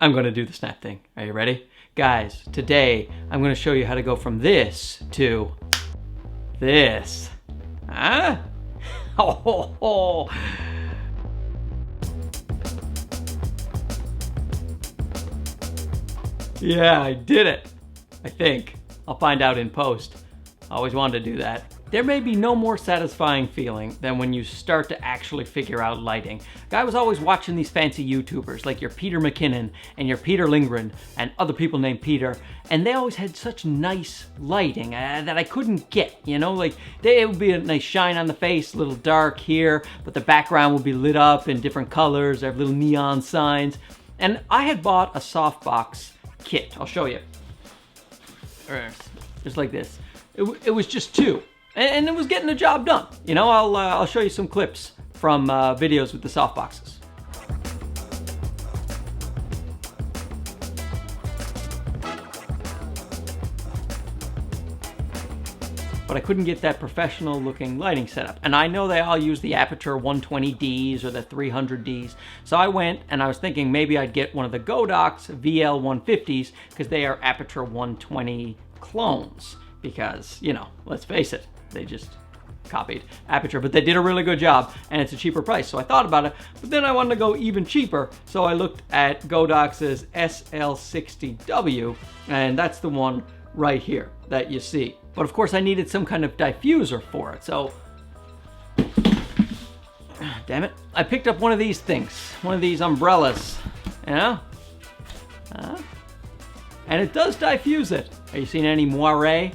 I'm going to do the snap thing. Are you ready? Guys, today I'm going to show you how to go from this to this. Huh? Oh. Yeah, I did it. I think. I'll find out in post. I always wanted to do that. There may be no more satisfying feeling than when you start to actually figure out lighting. I was always watching these fancy YouTubers like your Peter McKinnon and your Peter Lindgren and other people named Peter, and they always had such nice lighting that I couldn't get, you know, like it would be a nice shine on the face, a little dark here, but the background would be lit up in different colors, they have little neon signs. And I had bought a softbox kit. I'll show you. Just like this. It was just two. And it was getting the job done. You know, I'll show you some clips from videos with the softboxes. But I couldn't get that professional looking lighting setup. And I know they all use the Aperture 120Ds or the 300Ds. So I went and I was thinking maybe I'd get one of the Godox VL150s because they are Aperture 120 clones. Because, you know, let's face it, they just copied Aperture, but they did a really good job and it's a cheaper price. So I thought about it, but then I wanted to go even cheaper. So I looked at Godox's Sl-60W, and that's the one right here that you see. But of course I needed some kind of diffuser for it. So, damn it, I picked up one of these things, one of these umbrellas, you know? And it does diffuse it. Are you seeing any moire?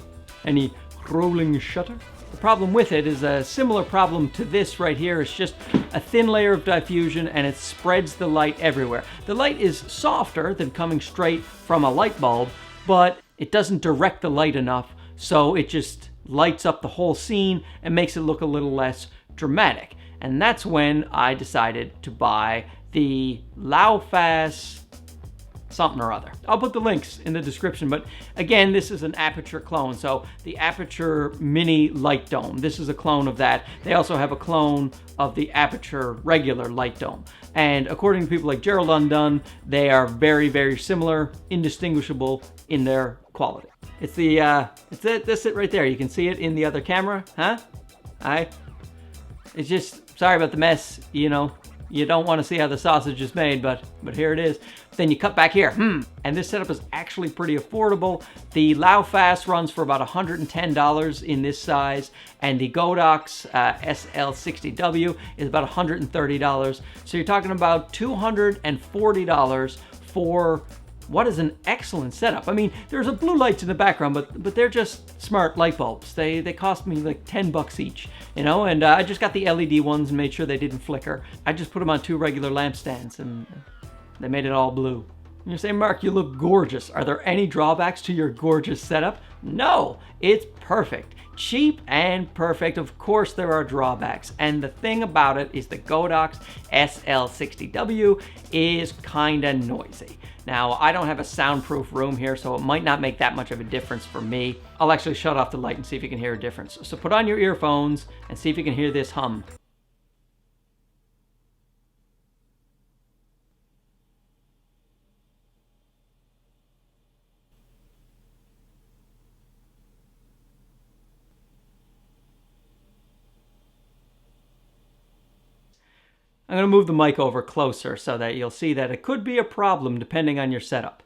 Any rolling shutter? The problem with it is a similar problem to this right here. It's just a thin layer of diffusion and it spreads the light everywhere. The light is softer than coming straight from a light bulb, but it doesn't direct the light enough, so it just lights up the whole scene and makes it look a little less dramatic. And that's when I decided to buy the Laufas something or other. I'll put the links in the description, but again, this is an Aperture clone, so the Aperture Mini Light Dome. This is a clone of that. They also have a clone of the Aperture regular Light Dome. And according to people like Gerald Undone, they are very, very similar, indistinguishable in their quality. It's that's it right there. You can see it in the other camera, huh? It's just, sorry about the mess, you know. You don't want to see how the sausage is made, but here it is. Then you cut back here. And this setup is actually pretty affordable. The Laufas runs for about $110 in this size, and the Godox Sl-60W is about $130. So you're talking about $240 for what is an excellent setup. I mean, there's a blue lights in the background, but they're just smart light bulbs. They cost me like 10 bucks each, you know, and I just got the LED ones and made sure they didn't flicker. I just put them on two regular lampstands and they made it all blue. And you're saying, Mark, you look gorgeous. Are there any drawbacks to your gorgeous setup? No, it's perfect. Cheap and perfect. Of course there are drawbacks. And the thing about it is the Godox Sl-60W is kinda noisy. Now, I don't have a soundproof room here, so it might not make that much of a difference for me. I'll actually shut off the light and see if you can hear a difference. So put on your earphones and see if you can hear this hum. I'm going to move the mic over closer so that you'll see that it could be a problem depending on your setup.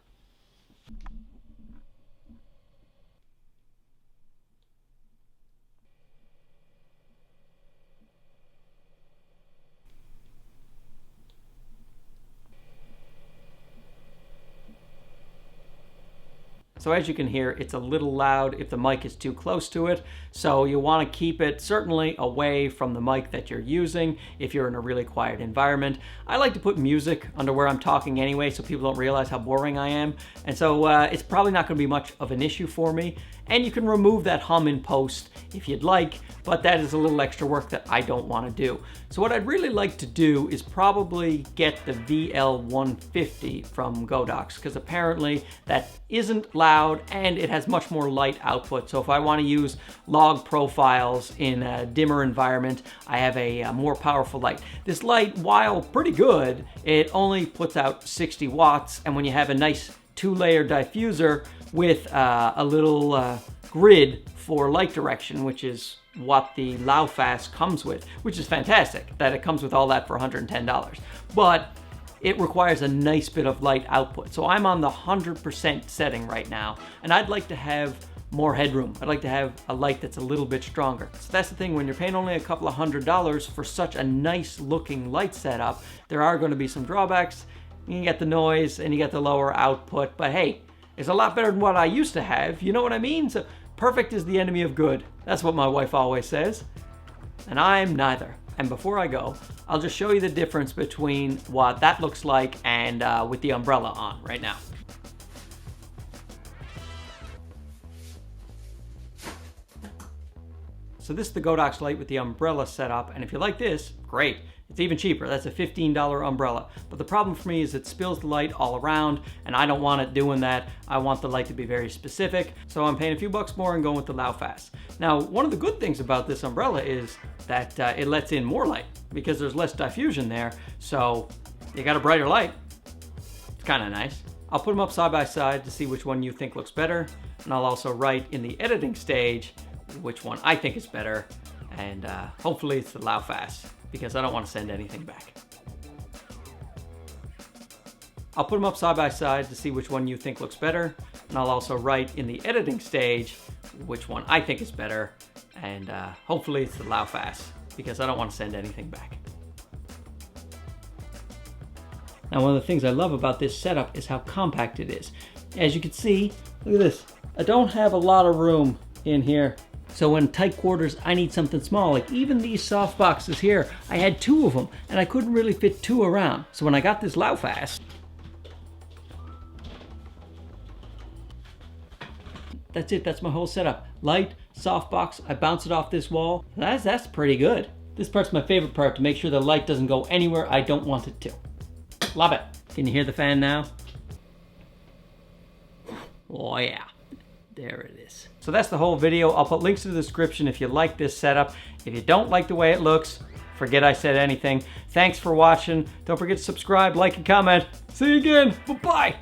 So as you can hear, it's a little loud if the mic is too close to it. So you want to keep it certainly away from the mic that you're using if you're in a really quiet environment. I like to put music under where I'm talking anyway so people don't realize how boring I am. And so it's probably not going to be much of an issue for me. And you can remove that hum in post if you'd like, but that is a little extra work that I don't want to do. So what I'd really like to do is probably get the VL150 from Godox, because apparently that isn't loud loud, and it has much more light output. So if I want to use log profiles in a dimmer environment, I have a more powerful light. This light, while pretty good, it only puts out 60 watts, and when you have a nice 2-layer diffuser with a little grid for light direction, which is what the Laufast comes with, which is fantastic that it comes with all that for $110. But it requires a nice bit of light output. So I'm on the 100% setting right now, and I'd like to have more headroom. I'd like to have a light that's a little bit stronger. So that's the thing, when you're paying only a couple of $100 for such a nice looking light setup, there are going to be some drawbacks. You get the noise and you get the lower output, but hey, it's a lot better than what I used to have. You know what I mean? So perfect is the enemy of good. That's what my wife always says. And I'm neither. And before I go, I'll just show you the difference between what that looks like and with the umbrella on right now. So this is the Godox light with the umbrella setup, and if you like this, great. It's even cheaper. That's a $15 umbrella. But the problem for me is it spills the light all around, and I don't want it doing that. I want the light to be very specific, so I'm paying a few bucks more and going with the Laufast. Now, one of the good things about this umbrella is that it lets in more light because there's less diffusion there, so you got a brighter light. It's kind of nice. I'll put them up side by side to see which one you think looks better, and I'll also write in the editing stage which one I think is better, and hopefully it's the Laufast, because I don't want to send anything back. I'll put them up side by side to see which one you think looks better, and I'll also write in the editing stage which one I think is better, and hopefully it's the Laufast, because I don't want to send anything back. Now, one of the things I love about this setup is how compact it is. As you can see, look at this. I don't have a lot of room in here. So in tight quarters, I need something small. Like even these soft boxes here, I had 2 of them and I couldn't really fit 2 around. So when I got this Laufast, that's it, that's my whole setup. Light, soft box, I bounce it off this wall. That's pretty good. This part's my favorite part, to make sure the light doesn't go anywhere I don't want it to. Love it. Can you hear the fan now? Oh yeah. There it is. So that's the whole video. I'll put links in the description if you like this setup. If you don't like the way it looks, forget I said anything. Thanks for watching. Don't forget to subscribe, like, and comment. See you again. Bye-bye.